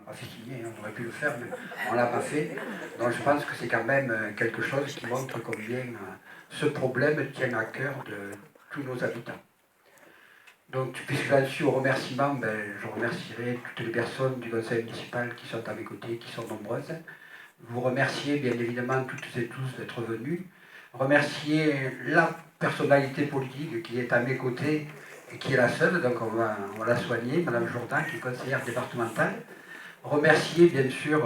pas fait signer, on aurait pu le faire, mais on ne l'a pas fait. Donc je pense que c'est quand même quelque chose qui montre combien ce problème tient à cœur de tous nos habitants. Donc, puisque j'en suis au remerciement, ben, je remercierai toutes les personnes du conseil municipal qui sont à mes côtés, qui sont nombreuses. Vous remercier bien évidemment toutes et tous d'être venus. Remercier la personnalité politique qui est à mes côtés et qui est la seule, donc on va la soigner, Madame Jourdan, qui est conseillère départementale. Remercier bien sûr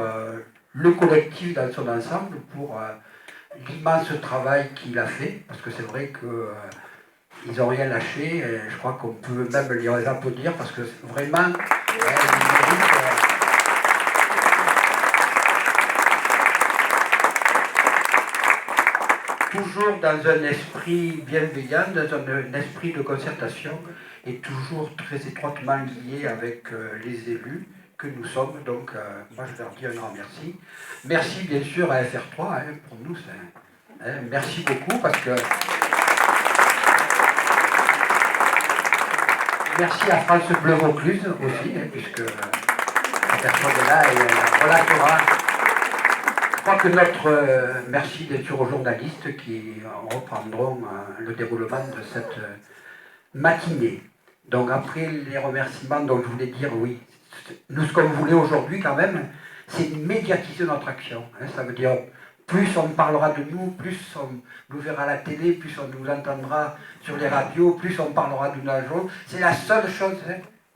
le collectif dans son ensemble pour l'immense travail qu'il a fait, parce que c'est vrai que ils n'ont rien lâché, et je crois qu'on peut même les applaudir parce que vraiment, ils méritent, toujours dans un esprit bienveillant, dans un esprit de concertation et toujours très étroitement lié avec les élus que nous sommes. Donc, moi, je leur dis un grand merci. Merci, bien sûr, à FR3. Hein, pour nous, merci beaucoup parce que... Merci à France Bleu Vaucluse aussi, hein, puisque la personne est là et elle relatera. Je crois que notre merci bien sûr aux journalistes qui reprendront le déroulement de cette matinée. Donc après les remerciements, donc je voulais dire oui, nous ce qu'on voulait aujourd'hui quand même, c'est médiatiser notre action. Hein, ça veut dire plus on parlera de nous, plus on nous verra à la télé, plus on nous entendra sur les radios, plus on parlera de nos. C'est la seule chose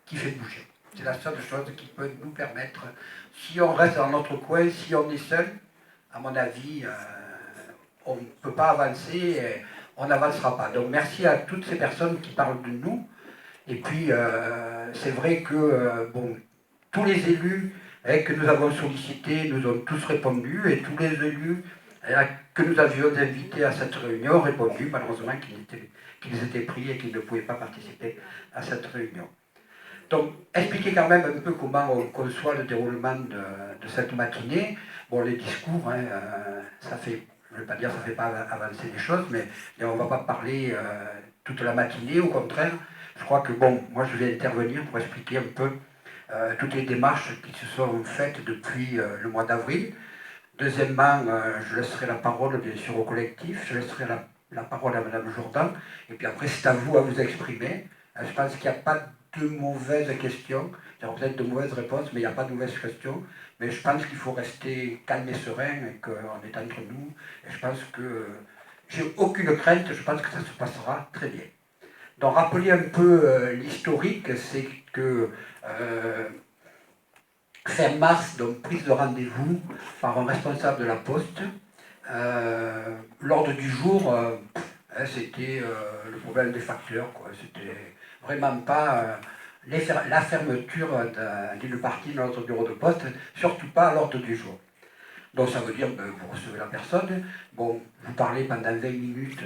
qui fait bouger. C'est la seule chose qui peut nous permettre, si on reste dans notre coin, si on est seul, à mon avis, on ne peut pas avancer, et on n'avancera pas. Donc merci à toutes ces personnes qui parlent de nous. Et puis, c'est vrai que bon, tous les élus que nous avons sollicités nous ont tous répondu, et tous les élus que nous avions invités à cette réunion ont répondu, malheureusement qu'ils étaient pris et qu'ils ne pouvaient pas participer à cette réunion. Donc, expliquer quand même un peu comment on conçoit le déroulement de cette matinée. Bon, les discours, hein, ça fait, je ne vais pas dire ça ne fait pas avancer les choses, mais on ne va pas parler toute la matinée, au contraire. Je crois que, bon, moi je vais intervenir pour expliquer un peu toutes les démarches qui se sont faites depuis le mois d'avril. Deuxièmement, je laisserai la parole, bien sûr, au collectif, je laisserai la parole à Madame Jourdan, et puis après, c'est à vous à vous exprimer. Je pense qu'il n'y a pas de mauvaises questions, il y aura peut-être de mauvaises réponses, mais il n'y a pas de mauvaises questions. Mais je pense qu'il faut rester calme et serein, et qu'on est entre nous. Et je pense que j'ai aucune crainte, je pense que ça se passera très bien. Donc, rappeler un peu l'historique, c'est que fin mars, donc prise de rendez-vous par un responsable de la Poste. L'ordre du jour, c'était le problème des facteurs, quoi. C'était vraiment pas la fermeture d'une partie de notre bureau de poste, surtout pas à l'ordre du jour. Donc ça veut dire que vous recevez la personne, bon, vous parlez pendant 20 minutes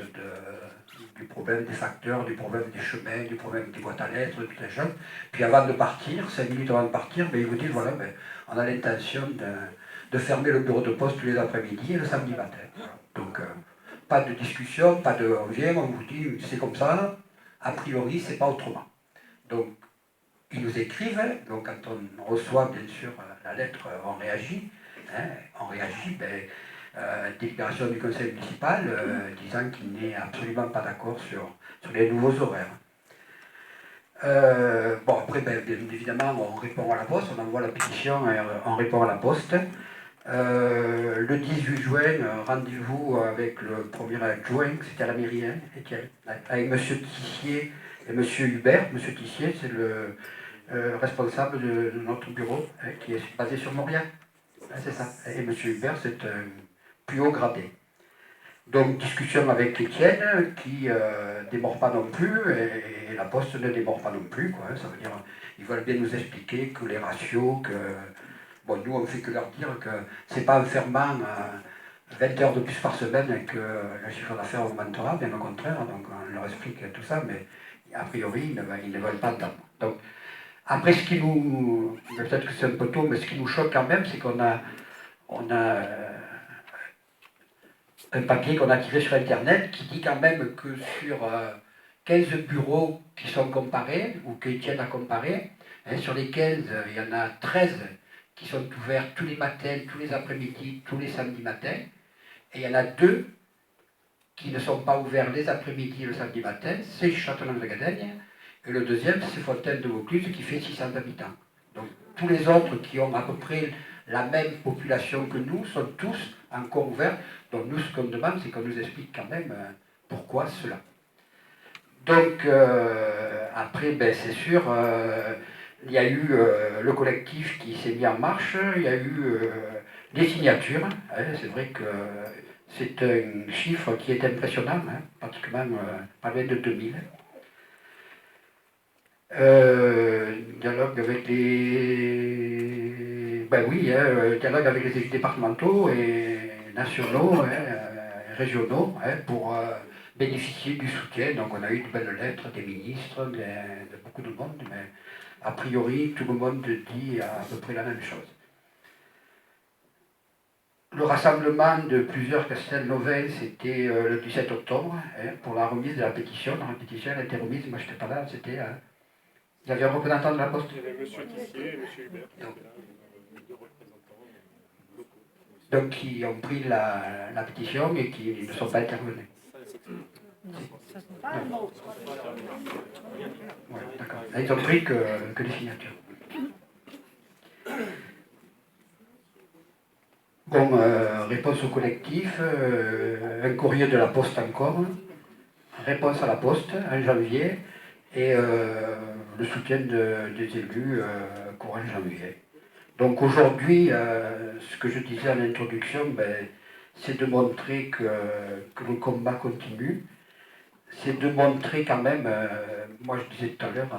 du problème des facteurs, du problème des chemins, du problème des boîtes à lettres, de toutes les choses. Puis avant de partir, 5 minutes avant de partir, ben, ils vous disent voilà, ben, on a l'intention de fermer le bureau de poste tous les après-midi et le samedi matin. Voilà. Donc pas de discussion, pas de on vient, on vous dit c'est comme ça, a priori c'est pas autrement. Donc ils nous écrivent, donc quand on reçoit bien sûr la lettre, on réagit. Hein, on réagit, ben, délibération du conseil municipal disant qu'il n'est absolument pas d'accord sur les nouveaux horaires. Bon, après, ben, bien évidemment, on répond à la poste, on envoie la pétition et on répond à la poste. Le 18 juin, rendez-vous avec le premier adjoint, c'était à la mairie, hein, Étienne, avec M. Tissier et M. Hubert. M. Tissier, c'est le responsable de notre bureau, hein, qui est basé sur Mauriac. C'est ça. Et M. Hubert, c'est un plus haut gradé. Donc, discussion avec Étienne, qui ne démord pas non plus, et la Poste ne démord pas non plus. Quoi. Ça veut dire qu'ils veulent bien nous expliquer que les ratios, que... Bon, nous, on ne fait que leur dire que c'est pas en fermant 20 heures de plus par semaine que le chiffre d'affaires augmentera, bien au contraire. Donc, on leur explique tout ça, mais a priori, ils ne veulent pas entendre. Donc, après, ce qui nous... Peut-être que c'est un peu tôt, mais ce qui nous choque quand même, c'est qu'on a un papier qu'on a tiré sur Internet qui dit quand même que sur 15 bureaux qui sont comparés, ou qu'Étienne a comparé, hein, sur les 15, il y en a 13 qui sont ouverts tous les matins, tous les après-midi, tous les samedis matins. Et il y en a 2 qui ne sont pas ouverts les après-midi et le samedi matin, c'est Châtelain-de-Gadaigne, et le deuxième, c'est Fontaine de Vaucluse, qui fait 600 habitants. Donc tous les autres qui ont à peu près la même population que nous sont tous encore ouverts. Donc nous, ce qu'on demande, c'est qu'on nous explique quand même pourquoi cela. Donc après, ben, c'est sûr, il y a eu le collectif qui s'est mis en marche, il y a eu des signatures, hein, c'est vrai que c'est un chiffre qui est impressionnant, hein, pratiquement pas loin de 2000. Dialogue avec les... Ben oui, hein, dialogue avec les élus départementaux et nationaux, hein, régionaux, hein, pour bénéficier du soutien. Donc on a eu de belles lettres des ministres, de beaucoup de monde, mais a priori tout le monde dit à peu près la même chose. Le rassemblement de plusieurs Castelnovins, c'était le 17 octobre, hein, pour la remise de la pétition. La pétition a été remise, moi je n'étais pas là, c'était... il y avait un représentant de la Poste. Il y avait M. Tissier et M. Hubert qui étaient là, 2 représentants. Donc qui ont pris la pétition et qui ne sont pas intervenus. Ouais, d'accord. Ils ont pris que les signatures. Bon, réponse au collectif, un courrier de la Poste encore, réponse à la Poste en janvier, et le soutien des élus courant janvier. Donc aujourd'hui, ce que je disais en introduction, ben, c'est de montrer que le combat continue, c'est de montrer quand même, moi je disais tout à l'heure,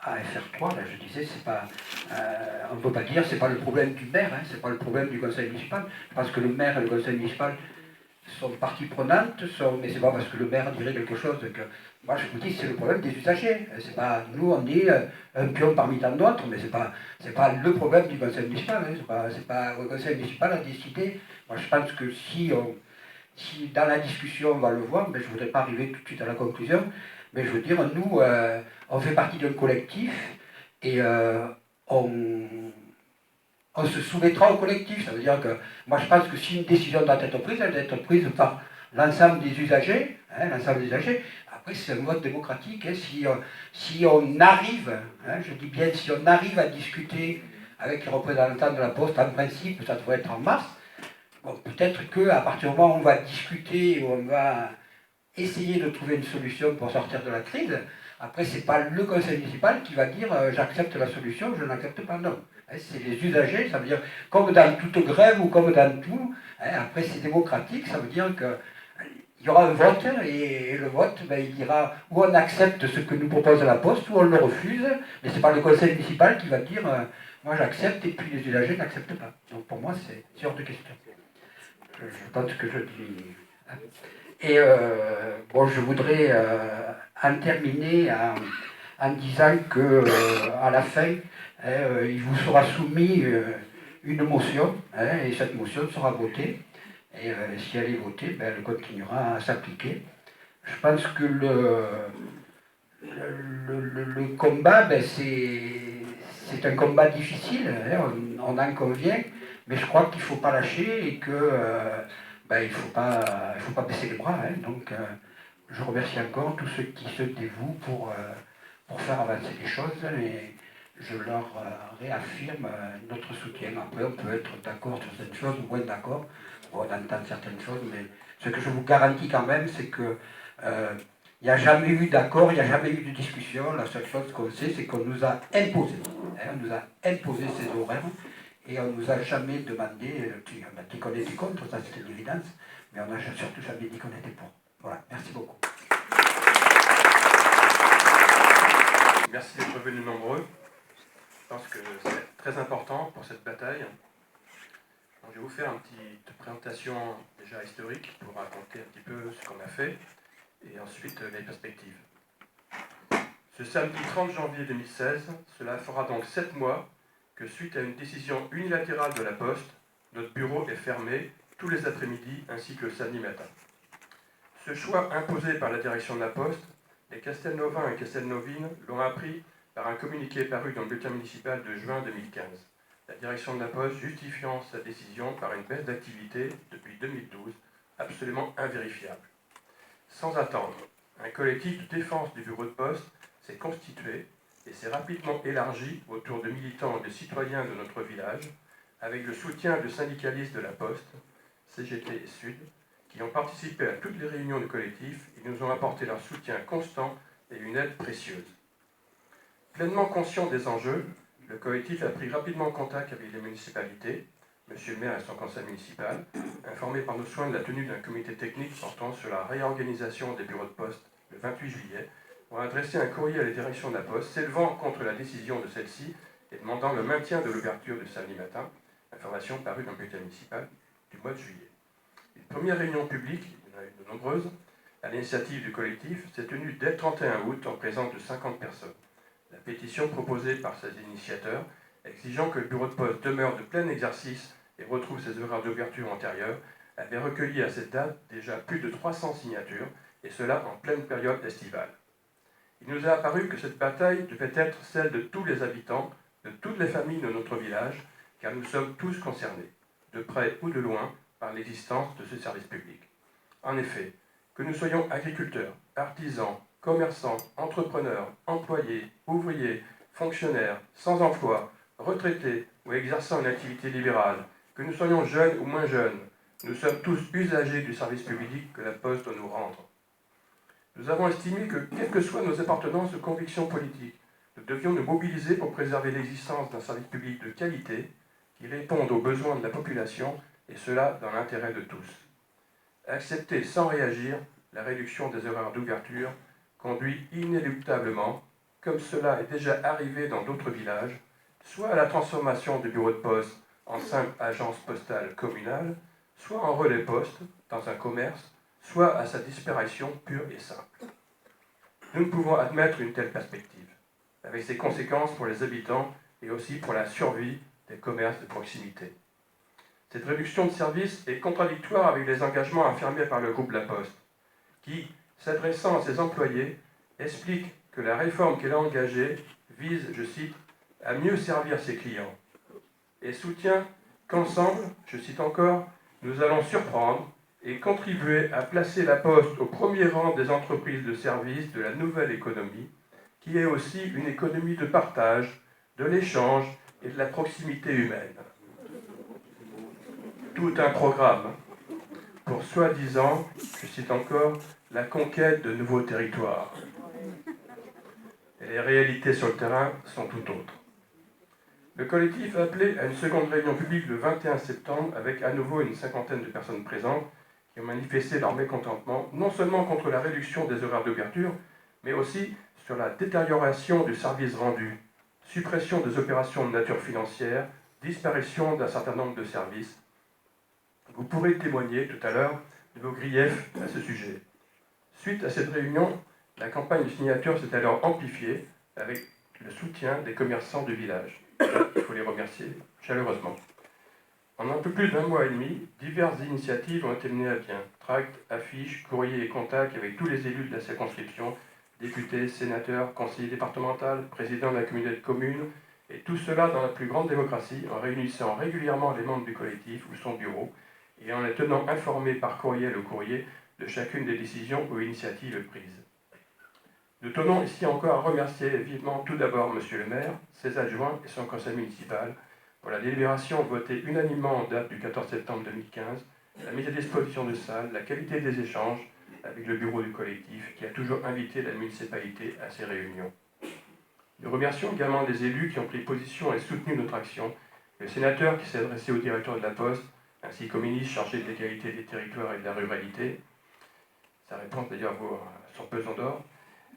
à FR3, là, je disais, c'est pas, on ne peut pas dire, c'est pas le problème du maire, hein, c'est pas le problème du conseil municipal. Je pense que le maire et le conseil municipal sont partie prenante, mais c'est pas parce que le maire dirait quelque chose que... Moi je vous dis, c'est le problème des usagers. C'est pas, nous on est un pion parmi tant d'autres, mais c'est pas le problème du conseil municipal. Hein, c'est pas le conseil municipal a décidé. Moi je pense que si dans la discussion on va le voir, mais je ne voudrais pas arriver tout de suite à la conclusion, mais je veux dire, nous, on fait partie d'un collectif et on se soumettra au collectif. Ça veut dire que, moi je pense que si une décision doit être prise, elle doit être prise par l'ensemble des usagers, hein, l'ensemble des usagers. Après, c'est un vote démocratique. Hein, si on arrive, hein, je dis bien, si on arrive à discuter avec les représentants de la Poste, en principe, ça devrait être en mars. Bon, peut-être qu'à partir du moment où on va discuter, où on va essayer de trouver une solution pour sortir de la crise, après, ce n'est pas le conseil municipal qui va dire j'accepte la solution, je n'accepte pas, non. C'est les usagers, ça veut dire, comme dans toute grève ou comme dans tout, hein, après c'est démocratique, ça veut dire qu'il y aura un vote, et le vote, ben, il dira ou on accepte ce que nous propose la Poste, ou on le refuse, mais ce n'est pas le conseil municipal qui va dire moi j'accepte, et puis les usagers n'acceptent pas. Donc pour moi, c'est hors de question. Je pense que je dis... Et bon, je voudrais en terminer en disant que à la fin, il vous sera soumis une motion, hein, et cette motion sera votée. Et si elle est votée, ben, elle continuera à s'appliquer. Je pense que le combat, ben, c'est un combat difficile, hein, on en convient, mais je crois qu'il ne faut pas lâcher et que ben, il ne faut pas baisser les bras. Hein, donc je remercie encore tous ceux qui se dévouent pour faire avancer les choses et je leur réaffirme notre soutien. Après, on peut être d'accord sur certaines choses ou moins d'accord, on entend certaines choses, mais ce que je vous garantis quand même, c'est que il n'y a jamais eu d'accord, il n'y a jamais eu de discussion. La seule chose qu'on sait, c'est qu'on nous a imposé. Hein, on nous a imposé ces horaires et on ne nous a jamais demandé, on a dit qu'on était contre, ça c'était une évidence, mais on n'a surtout jamais dit qu'on était pour. Voilà, merci beaucoup. Merci d'être venus nombreux. Je pense que c'est très important pour cette bataille. Donc, je vais vous faire une petite présentation déjà historique pour raconter un petit peu ce qu'on a fait et ensuite les perspectives. Ce samedi 30 janvier 2016, cela fera donc 7 mois que suite à une décision unilatérale de la Poste, notre bureau est fermé tous les après-midi ainsi que le samedi matin. Ce choix imposé par la direction de la Poste, les Castelnovins et Castelnovines l'ont appris par un communiqué paru dans le bulletin municipal de juin 2015. la direction de la Poste justifiant sa décision par une baisse d'activité depuis 2012 absolument invérifiable. Sans attendre, un collectif de défense du bureau de poste s'est constitué et s'est rapidement élargi autour de militants et de citoyens de notre village, avec le soutien de syndicalistes de la Poste, CGT et Sud, qui ont participé à toutes les réunions du collectif et nous ont apporté leur soutien constant et une aide précieuse. Pleinement conscient des enjeux, le collectif a pris rapidement contact avec les municipalités, Monsieur le maire et son conseil municipal, informés par nos soins de la tenue d'un comité technique portant sur la réorganisation des bureaux de poste le 28 juillet, ont adressé un courrier à la direction de la Poste s'élevant contre la décision de celle-ci et demandant le maintien de l'ouverture du samedi matin, information parue dans le bulletin municipal du mois de juillet. Une première réunion publique, il y en a eu de nombreuses, à l'initiative du collectif, s'est tenue dès le 31 août en présence de 50 personnes. La pétition proposée par ses initiateurs, exigeant que le bureau de poste demeure de plein exercice et retrouve ses horaires d'ouverture antérieurs, avait recueilli à cette date déjà plus de 300 signatures, et cela en pleine période estivale. Il nous a apparu que cette bataille devait être celle de tous les habitants, de toutes les familles de notre village, car nous sommes tous concernés, de près ou de loin, par l'existence de ce service public. En effet, que nous soyons agriculteurs, artisans, commerçants, entrepreneurs, employés, ouvriers, fonctionnaires, sans emploi, retraités ou exerçant une activité libérale, que nous soyons jeunes ou moins jeunes, nous sommes tous usagers du service public que la Poste doit nous rendre. Nous avons estimé que, quelles que soient nos appartenances ou convictions politiques, nous devions nous mobiliser pour préserver l'existence d'un service public de qualité qui réponde aux besoins de la population, et cela dans l'intérêt de tous. Accepter sans réagir la réduction des horaires d'ouverture conduit inéluctablement, comme cela est déjà arrivé dans d'autres villages, soit à la transformation du bureau de poste en simple agence postale communale, soit en relais poste dans un commerce, soit à sa disparition pure et simple. Nous ne pouvons admettre une telle perspective, avec ses conséquences pour les habitants et aussi pour la survie des commerces de proximité. Cette réduction de services est contradictoire avec les engagements affirmés par le groupe La Poste, qui, s'adressant à ses employés, explique que la réforme qu'elle a engagée vise, je cite, à mieux servir ses clients, et soutient qu'ensemble, je cite encore, nous allons surprendre et contribuer à placer la Poste au premier rang des entreprises de services de la nouvelle économie, qui est aussi une économie de partage, de l'échange et de la proximité humaine. Tout un programme pour soi-disant, je cite encore, la conquête de nouveaux territoires. Et les réalités sur le terrain sont tout autres. Le collectif a appelé à une seconde réunion publique le 21 septembre avec à nouveau une cinquantaine de personnes présentes qui ont manifesté leur mécontentement, non seulement contre la réduction des horaires d'ouverture, mais aussi sur la détérioration du service rendu, suppression des opérations de nature financière, disparition d'un certain nombre de services. Vous pourrez témoigner tout à l'heure de vos griefs à ce sujet. Suite à cette réunion, la campagne de signature s'est alors amplifiée avec le soutien des commerçants du village. Il faut les remercier chaleureusement. En un peu plus d'un mois et demi, diverses initiatives ont été menées à bien. Tracts, affiches, courriers et contacts avec tous les élus de la circonscription, députés, sénateurs, conseillers départementaux, présidents de la communauté de communes, et tout cela dans la plus grande démocratie, en réunissant régulièrement les membres du collectif ou son bureau, et en les tenant informés par courriel ou courrier de chacune des décisions ou initiatives prises. Nous tenons ici encore à remercier vivement tout d'abord Monsieur le maire, ses adjoints et son conseil municipal pour la délibération votée unanimement en date du 14 septembre 2015, la mise à disposition de salles, la qualité des échanges avec le bureau du collectif qui a toujours invité la municipalité à ces réunions. Nous remercions également les élus qui ont pris position et soutenu notre action, le sénateur qui s'est adressé au directeur de la Poste, ainsi qu'au ministre chargé de l'égalité des territoires et de la ruralité. Sa réponse d'ailleurs vaut son pesant d'or.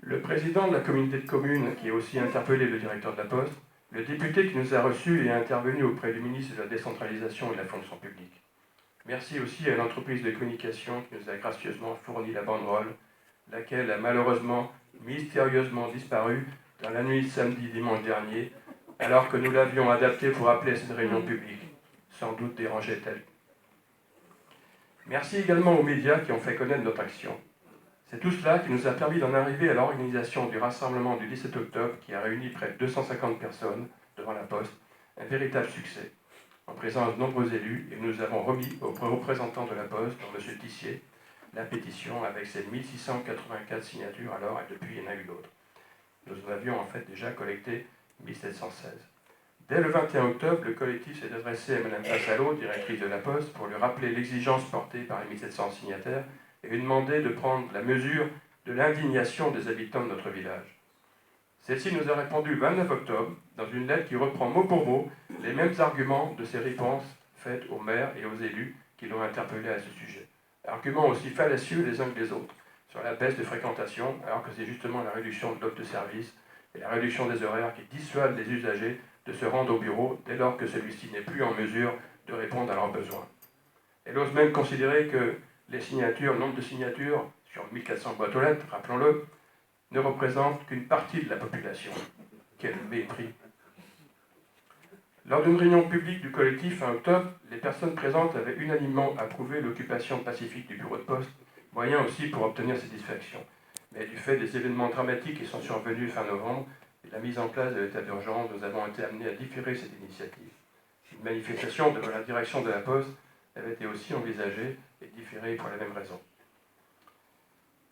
Le président de la communauté de communes qui a aussi interpellé le directeur de la Poste, le député qui nous a reçus et a intervenu auprès du ministre de la décentralisation et de la fonction publique. Merci aussi à l'entreprise de communication qui nous a gracieusement fourni la banderole, laquelle a malheureusement mystérieusement disparu dans la nuit de samedi-dimanche dernier, alors que nous l'avions adaptée pour appeler à cette réunion publique. Sans doute dérangeait-elle. Merci également aux médias qui ont fait connaître notre action. C'est tout cela qui nous a permis d'en arriver à l'organisation du rassemblement du 17 octobre qui a réuni près de 250 personnes devant la Poste, un véritable succès, en présence de nombreux élus, et nous avons remis aux représentants de la Poste, dont M. Tissier, la pétition avec ses 1684 signatures alors, et depuis il y en a eu d'autres. Nous en avions en fait déjà collecté 1716. Dès le 21 octobre, le collectif s'est adressé à Mme Passalo, directrice de la Poste, pour lui rappeler l'exigence portée par les 1700 signataires et lui demander de prendre la mesure de l'indignation des habitants de notre village. Celle-ci nous a répondu le 29 octobre, dans une lettre qui reprend mot pour mot les mêmes arguments de ses réponses faites aux maires et aux élus qui l'ont interpellé à ce sujet. Arguments aussi fallacieux les uns que les autres, sur la baisse de fréquentation, alors que c'est justement la réduction de l'offre de service et la réduction des horaires qui dissuadent les usagers de se rendre au bureau dès lors que celui-ci n'est plus en mesure de répondre à leurs besoins. Elle ose même considérer que le nombre de signatures sur 1400 boîtes aux lettres, rappelons-le, ne représente qu'une partie de la population. Quel mépris! Lors d'une réunion publique du collectif en octobre, les personnes présentes avaient unanimement approuvé l'occupation pacifique du bureau de poste, moyen aussi pour obtenir satisfaction. Mais du fait des événements dramatiques qui sont survenus fin novembre et la mise en place de l'état d'urgence, nous avons été amenés à différer cette initiative. Une manifestation devant la direction de la Poste avait été aussi envisagée et différée pour la même raison.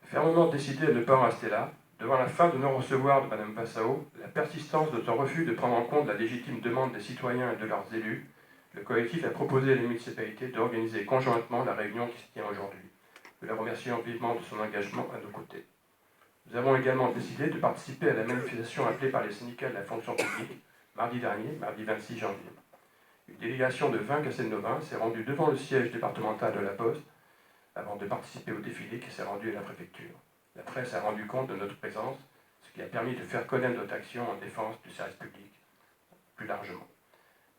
Fermement décidé à ne pas en rester là, devant la fin de non-recevoir de Mme Passao, la persistance de son refus de prendre en compte la légitime demande des citoyens et de leurs élus, le collectif a proposé à la municipalité d'organiser conjointement la réunion qui se tient aujourd'hui. Nous la remercions vivement de son engagement à nos côtés. Nous avons également décidé de participer à la manifestation appelée par les syndicats de la fonction publique, mardi dernier, mardi 26 janvier. Une délégation de 20 Castelnovins s'est rendue devant le siège départemental de la Poste avant de participer au défilé qui s'est rendu à la préfecture. La presse a rendu compte de notre présence, ce qui a permis de faire connaître notre action en défense du service public plus largement.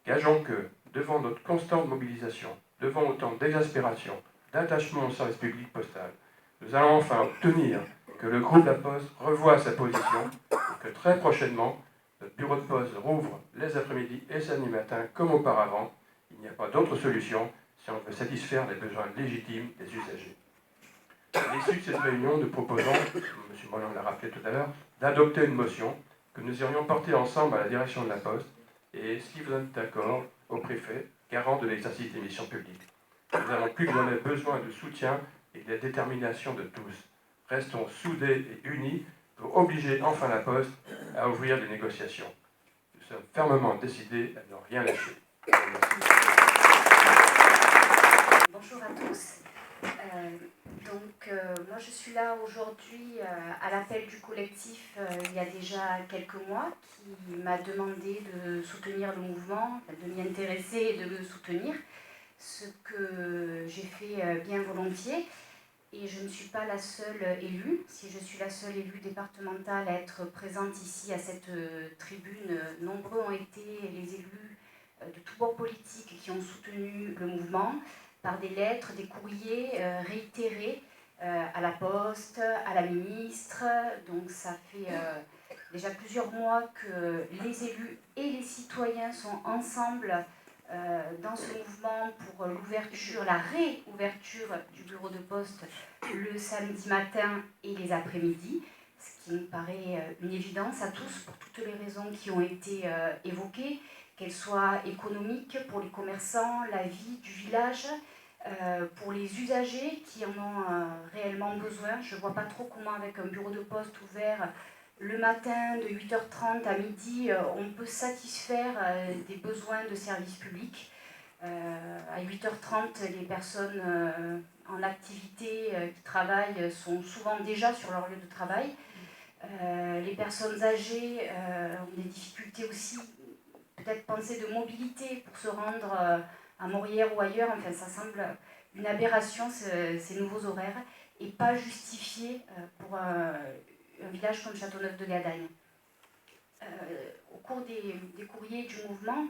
Gageons que, devant notre constante mobilisation, devant autant d'exaspération, d'attachement au service public postal, nous allons enfin obtenir que le groupe La Poste revoie sa position et que très prochainement, notre bureau de poste rouvre les après-midi et samedi matin comme auparavant. Il n'y a pas d'autre solution si on veut satisfaire les besoins légitimes des usagers. À l'issue de cette réunion, nous proposons, M. Mollin l'a rappelé tout à l'heure, d'adopter une motion que nous irions porter ensemble à la direction de la Poste et, si vous êtes d'accord, au préfet, garant de l'exercice des missions publiques. Nous avons plus que jamais besoin de soutien et de la détermination de tous. Restons soudés et unis pour obliger enfin la Poste à ouvrir des négociations. Nous sommes fermement décidés à ne rien lâcher. Bonjour à tous. Moi je suis là aujourd'hui à l'appel du collectif il y a déjà quelques mois qui m'a demandé de soutenir le mouvement, de m'y intéresser et de le soutenir, ce que j'ai fait bien volontiers. Et je ne suis pas la seule élue. Si je suis la seule élue départementale à être présente ici à cette tribune, nombreux ont été les élus de tous bords politiques qui ont soutenu le mouvement par des lettres, des courriers réitérés à la Poste, à la ministre. Donc ça fait déjà plusieurs mois que les élus et les citoyens sont ensemble dans ce mouvement pour l'ouverture, la réouverture du bureau de poste le samedi matin et les après-midi, ce qui nous paraît une évidence à tous pour toutes les raisons qui ont été évoquées, qu'elles soient économiques pour les commerçants, la vie du village, pour les usagers qui en ont réellement besoin. Je ne vois pas trop comment avec un bureau de poste ouvert le matin de 8h30 à midi, on peut satisfaire des besoins de services publics. À 8h30, les personnes en activité qui travaillent sont souvent déjà sur leur lieu de travail. Les personnes âgées ont des difficultés aussi, peut-être penser de mobilité pour se rendre à Morières ou ailleurs. Enfin, ça semble une aberration, ces nouveaux horaires, et pas justifié pour un village comme Châteauneuf-de-Gadagne. Au cours des courriers du mouvement,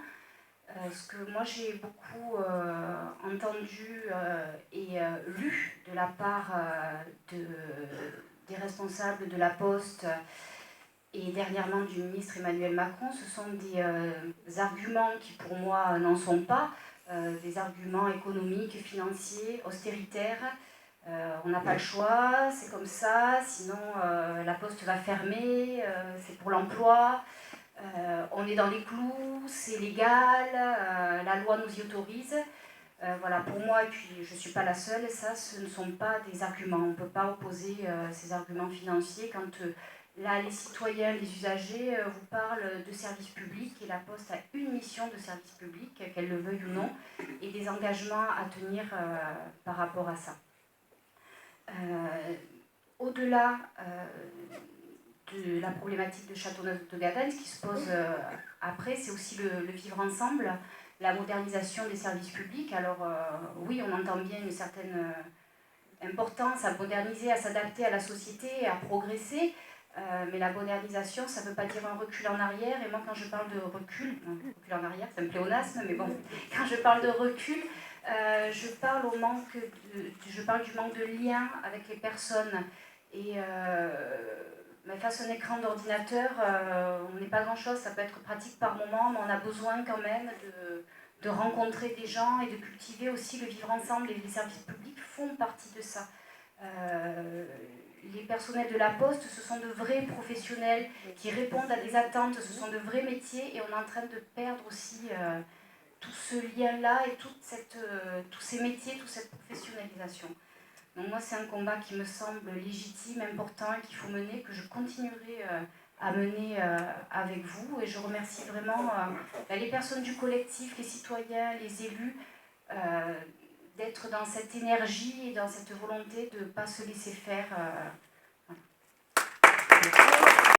ce que moi j'ai beaucoup entendu et lu de la part des responsables de la Poste et dernièrement du ministre Emmanuel Macron, ce sont des arguments qui pour moi n'en sont pas, des arguments économiques, financiers, austéritaires. On n'a pas le choix, c'est comme ça, sinon la Poste va fermer, c'est pour l'emploi. On est dans les clous, c'est légal, la loi nous y autorise. Voilà, pour moi, et puis je ne suis pas la seule, ça, ce ne sont pas des arguments. On ne peut pas opposer ces arguments financiers quand là, les citoyens, les usagers vous parlent de services publics et la Poste a une mission de service public, qu'elle le veuille ou non, et des engagements à tenir par rapport à ça. Au-delà de la problématique de Châteauneuf-de-Gadagne, ce qui se pose après, c'est aussi le vivre ensemble, la modernisation des services publics. Alors oui, on entend bien une certaine importance à moderniser, à s'adapter à la société, à progresser, mais la modernisation, ça ne veut pas dire un recul en arrière. Et moi, quand je parle de recul en arrière, c'est un pléonasme, mais bon, quand je parle de recul, je parle du manque de lien avec les personnes. Et face à un écran d'ordinateur, on n'est pas grand-chose, ça peut être pratique par moment, mais on a besoin quand même de rencontrer des gens et de cultiver aussi le vivre ensemble. Et les services publics font partie de ça. Les personnels de la Poste, ce sont de vrais professionnels qui répondent à des attentes, ce sont de vrais métiers, et on est en train de perdre aussi tout ce lien-là et tous ces métiers, toute cette professionnalisation. Donc moi, c'est un combat qui me semble légitime, important, qu'il faut mener, que je continuerai à mener avec vous. Et je remercie vraiment les personnes du collectif, les citoyens, les élus, d'être dans cette énergie et dans cette volonté de ne pas se laisser faire